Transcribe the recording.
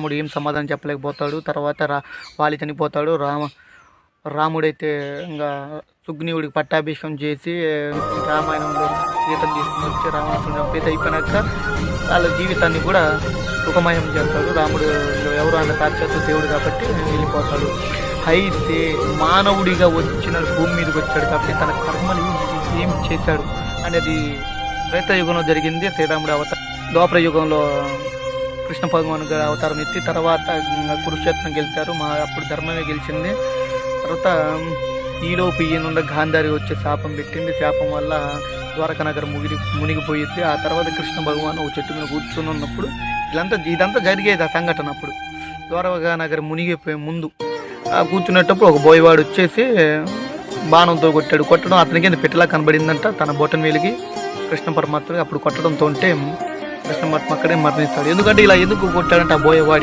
రాముడు ఏం సమాధానం చెప్పలేకపోతాడు. తర్వాత వాలి చనిపోతాడు. రాముడైతే ఇంకా సుగ్రీవుడికి పట్టాభిషేకం చేసి రామాయణంలో సీతను తీసుకుని వచ్చి రావణాసురుడు చంపేసి అయిపోయినాక వాళ్ళ జీవితాన్ని కూడా సుఖమయం చేస్తాడు. రాముడు ఎవరు అన్న సాక్షాత్తు దేవుడు కాబట్టి వెళ్ళిపోతాడు. అయితే మానవుడిగా వచ్చిన భూమి మీదకి వచ్చాడు కాబట్టి తన కర్మలు ఏం చేశాడు అనేది త్రేతాయుగంలో జరిగింది. శ్రీరాముడు ద్వాపర యుగంలో కృష్ణ భగవాన్ గారు అవతారం ఎత్తి తర్వాత కురుక్షేత్రం గెలిచారు. అప్పుడు ధర్మమే గెలిచింది. తర్వాత ఈలోపు ఈయనుండ గాంధారి వచ్చే శాపం పెట్టింది. శాపం వల్ల ద్వారకా నగరం మునిగిపోయింది. ఆ తర్వాత కృష్ణ భగవాన్ ఒక చెట్టు మీద కూర్చొని ఉన్నప్పుడు ఇదంతా జరిగేది. ఆ సంఘటన అప్పుడు ద్వారకా నగరం మునిగిపోయే ముందు కూర్చునేటప్పుడు ఒక బోయవాడు వచ్చేసి బాణంతో కొట్టడం అతనికి పెట్టేలా కనబడిందంట తన బొటన్ వేలికి కృష్ణ పరమాత్మకి. అప్పుడు కొట్టడంతో ఉంటే కృష్ణ పరమాత్మ అక్కడే మరణిస్తాడు. ఎందుకంటే ఇలా ఎందుకు కొట్టాడంటే ఆ బోయవాడికి